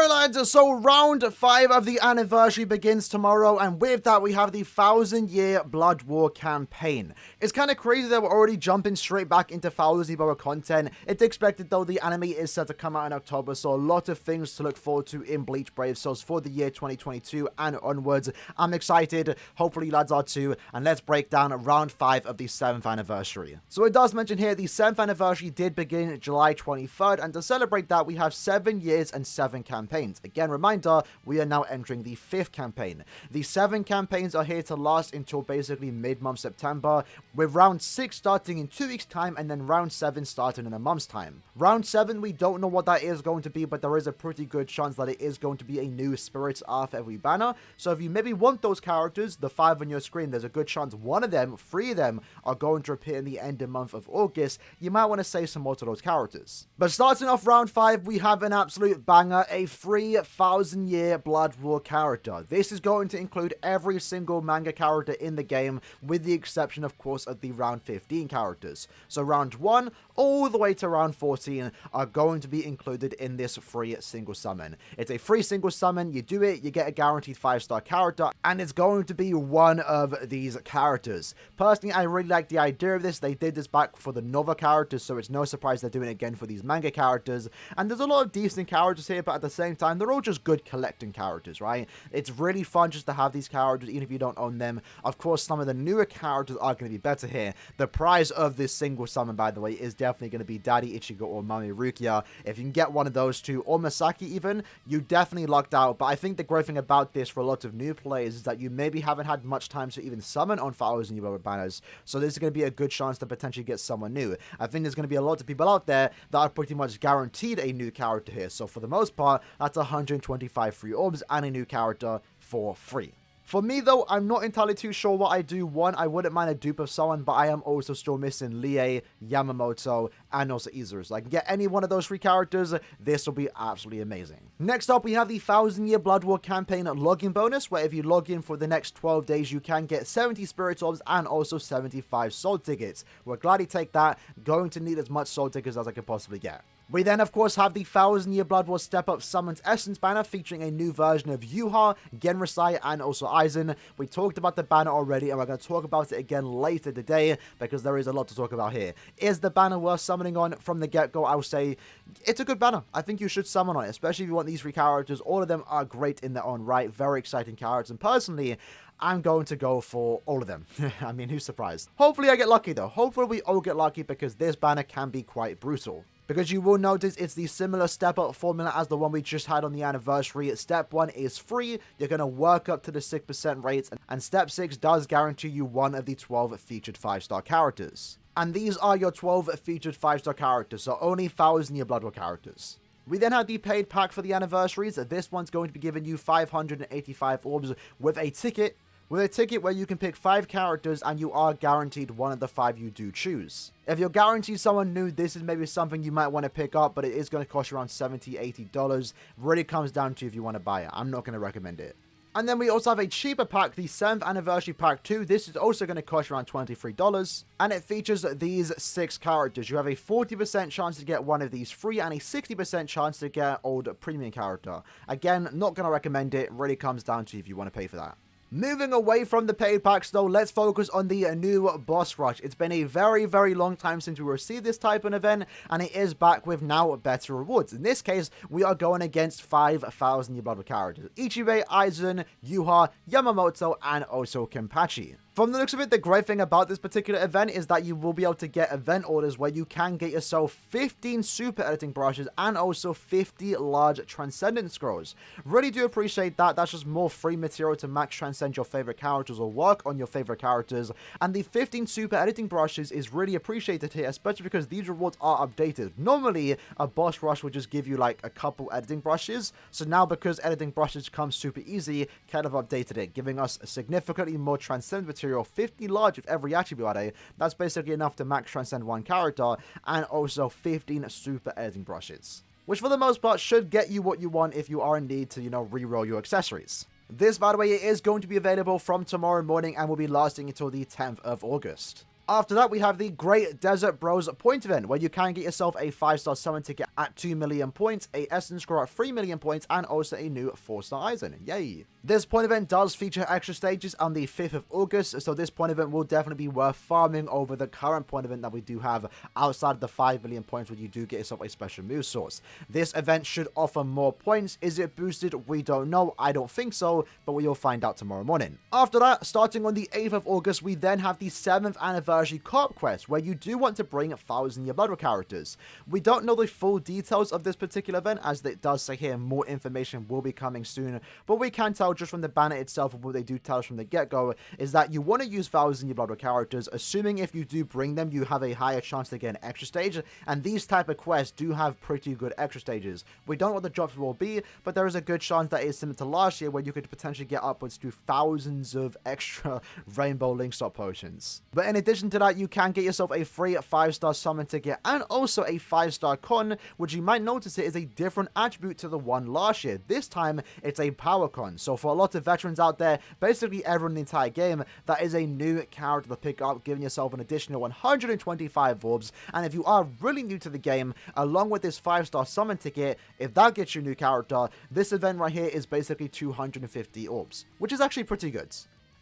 Alright lads, so round 5 of the anniversary begins tomorrow, and with that we have the 1000-year Blood War campaign. It's kind of crazy that we're already jumping straight back into 1000-year content. It's expected though, the anime is set to come out in October, so a lot of things to look forward to in Bleach Brave Souls for the year 2022 and onwards. I'm excited, hopefully you lads are too, and let's break down round 5 of the 7th anniversary. So it does mention here the 7th anniversary did begin July 23rd, and to celebrate that we have 7 years and 7 campaigns. Again, reminder, we are now entering the 5th campaign. The 7 campaigns are here to last until basically mid-month September, with round 6 starting in 2 weeks time and then round 7 starting in a month's time. Round 7, we don't know what that is going to be, but there is a pretty good chance that it is going to be a new Spirits after every banner. So if you maybe want those characters, the 5 on your screen, there's a good chance one of them, 3 of them, are going to appear in the end of month of August. You might want to say some more to those characters. But starting off round 5, we have an absolute banger, a 3000-year Blood War character. This is going to include every single manga character in the game, with the exception, of course, of the round 15 characters. So round 1 all the way to round 14 are going to be included in this free single summon. It's a free single summon, you do it, you get a guaranteed 5-star character, and it's going to be one of these characters. Personally, I really like the idea of this. They did this back for the Nova characters, so it's no surprise they're doing it again for these manga characters. And there's a lot of decent characters here, but at the same time, they're all just good collecting characters, right? It's really fun just to have these characters, even if you don't own them. Of course, some of the newer characters are going to be better here. The prize of this single summon, by the way, is definitely going to be Daddy Ichigo or Mami Rukia. If you can get one of those two, or Masaki even, you definitely lucked out. But I think the great thing about this for a lot of new players is that you maybe haven't had much time to even summon on 1000-year banners, so this is going to be a good chance to potentially get someone new. I think there's going to be a lot of people out there that are pretty much guaranteed a new character here, so for the most part, that's 125 free orbs and a new character for free. For me though, I'm not entirely too sure what I do. One, I wouldn't mind a dupe of someone, but I am also still missing Lie, Yamamoto, and also Izuru. So I can get any one of those 3 characters, this will be absolutely amazing. Next up, we have the 1000-year Blood War campaign login bonus, where if you log in for the next 12 days, you can get 70 Spirit Orbs and also 75 Soul Tickets. We'll gladly take that, going to need as much Soul Tickets as I could possibly get. We then, of course, have the 1000-year Blood War Step Up Summons Essence banner featuring a new version of Yuha, Genrisai, and also Aizen. We talked about the banner already, and we're going to talk about it again later today because there is a lot to talk about here. Is the banner worth summoning on from the get-go? I would say it's a good banner. I think you should summon on it, especially if you want these 3 characters. All of them are great in their own right, very exciting characters, and personally, I'm going to go for all of them. I mean, who's surprised? Hopefully I get lucky though. Hopefully we all get lucky because this banner can be quite brutal. Because you will notice it's the similar step up formula as the one we just had on the anniversary. Step 1 is free, you're going to work up to the 6% rates, and step 6 does guarantee you one of the 12 featured 5-star characters. And these are your 12 featured 5-star characters, so only 1000-year Blood War characters. We then have the paid pack for the anniversaries. This one's going to be giving you 585 orbs with a ticket. With a ticket where you can pick 5 characters and you are guaranteed one of the 5 you do choose. If you're guaranteed someone new, this is maybe something you might want to pick up, but it is going to cost you around $70-$80. Really comes down to if you want to buy it. I'm not going to recommend it. And then we also have a cheaper pack, the 7th Anniversary Pack 2. This is also going to cost around $23. And it features these 6 characters. You have a 40% chance to get one of these free and a 60% chance to get old premium character. Again, not going to recommend it. Really comes down to if you want to pay for that. Moving away from the paid packs though, let's focus on the new boss rush. It's been a very long time since we received this type of event, and it is back with now better rewards. In this case, we are going against 5,000 Blood War characters. Ichibei, Aizen, Yuha, Yamamoto, and also Kenpachi. From the looks of it, the great thing about this particular event is that you will be able to get event orders where you can get yourself 15 super editing brushes and also 50 large transcendent scrolls. Really do appreciate that. That's just more free material to max transcend your favorite characters or work on your favorite characters. And the 15 super editing brushes is really appreciated here, especially because these rewards are updated. Normally, a boss rush would just give you like a couple editing brushes. So now because editing brushes come super easy, kind of updated it, giving us significantly more transcendent material. 50 large with every attribute. That's basically enough to max transcend one character, and also 15 super editing brushes, which for the most part should get you what you want if you are in need to, reroll your accessories. This, by the way, is going to be available from tomorrow morning and will be lasting until the 10th of August. After that, we have the Great Desert Bros point event, where you can get yourself a 5-star summon ticket at 2 million points, a Essence Scroll at 3 million points, and also a new 4-star Aizen. Yay! This point event does feature extra stages on the 5th of August, so this point event will definitely be worth farming over the current point event that we do have outside of the 5 million points, where you do get yourself a special move source. This event should offer more points. Is it boosted? We don't know. I don't think so, but we will find out tomorrow morning. After that, starting on the 8th of August, we then have the 7th anniversary co-op quest, where you do want to bring 1,000 Year Blood War characters. We don't know the full details of this particular event, as it does say here more information will be coming soon, but we can tell just from the banner itself, and what they do tell us from the get-go, is that you want to use 1,000 Year Blood War characters, assuming if you do bring them, you have a higher chance to get an extra stage, and these type of quests do have pretty good extra stages. We don't know what the drops will be, but there is a good chance that it's similar to last year, where you could potentially get upwards to thousands of extra Rainbow Link Stop potions. But in addition to that, you can get yourself a free 5-star summon ticket and also a 5-star con, which you might notice it is a different attribute to the one last year. This time, it's a power con. So for a lot of veterans out there, basically everyone in the entire game, that is a new character to pick up, giving yourself an additional 125 orbs. And if you are really new to the game, along with this 5-star summon ticket, if that gets you a new character, this event right here is basically 250 orbs, which is actually pretty good.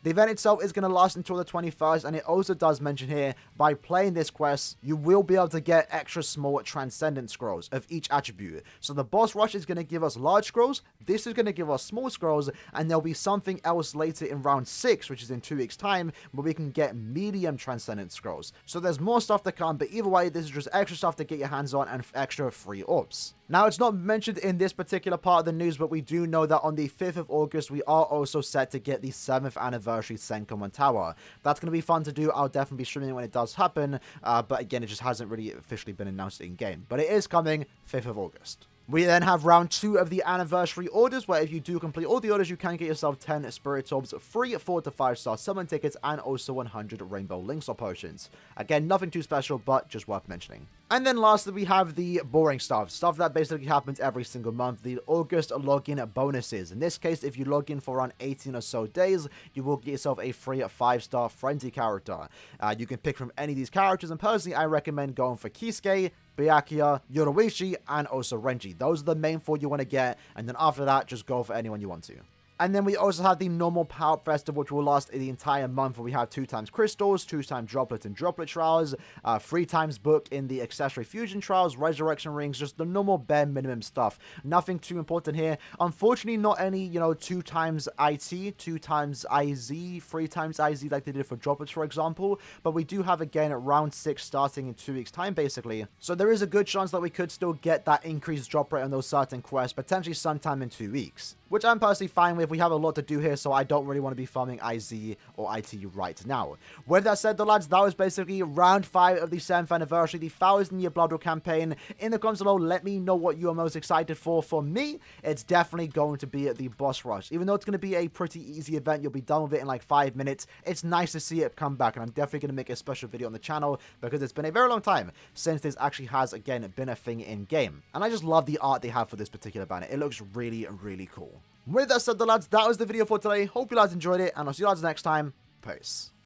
The event itself is going to last until the 21st, and it also does mention here, by playing this quest, you will be able to get extra small Transcendent Scrolls of each attribute. So the boss rush is going to give us large scrolls, this is going to give us small scrolls, and there'll be something else later in round 6, which is in 2 weeks time, where we can get medium Transcendent Scrolls. So there's more stuff to come, but either way, this is just extra stuff to get your hands on and extra free orbs. Now, it's not mentioned in this particular part of the news, but we do know that on the 5th of August, we are also set to get the 7th Anniversary Senkaimon Tower. That's going to be fun to do. I'll definitely be streaming when it does happen, but again, it just hasn't really officially been announced in-game. But it is coming 5th of August. We then have round 2 of the anniversary orders, where if you do complete all the orders, you can get yourself 10 Spirit Orbs, free 4 to 5-star summon tickets, and also 100 Rainbow Link Stop potions. Again, nothing too special, but just worth mentioning. And then lastly, we have the boring stuff that basically happens every single month, the August login bonuses. In this case, if you log in for around 18 or so days, you will get yourself a free 5-star Frenzy character. You can pick from any of these characters, and personally, I recommend going for Kisuke, Byakuya, Yoruichi, and also Renji. Those are the main 4 you want to get, and then after that, just go for anyone you want to. And then we also have the normal Power Up Festival, which will last the entire month, where we have 2 times Crystals, 2 times Droplet and Droplet Trials, 3 times Book in the Accessory Fusion Trials, Resurrection Rings, just the normal bare minimum stuff. Nothing too important here. Unfortunately, not any, 2 times IT, 2 times IZ, 3 times IZ like they did for Droplets, for example. But we do have, again, round 6 starting in 2 weeks' time, basically. So there is a good chance that we could still get that increased drop rate on those certain quests, potentially sometime in 2 weeks. Which I'm personally fine with. We have a lot to do here, so I don't really want to be farming IZ or IT right now. With that said, though, lads, that was basically round 5 of the 7th anniversary, the 1,000 Year Blood War campaign. In the comments below, let me know what you are most excited for. For me, it's definitely going to be the boss rush. Even though it's going to be a pretty easy event, you'll be done with it in like 5 minutes. It's nice to see it come back, and I'm definitely going to make a special video on the channel, because it's been a very long time since this actually has, again, been a thing in-game. And I just love the art they have for this particular banner. It looks really, really cool. With that said, though, lads, that was the video for today. Hope you guys enjoyed it, and I'll see you guys next time. Peace.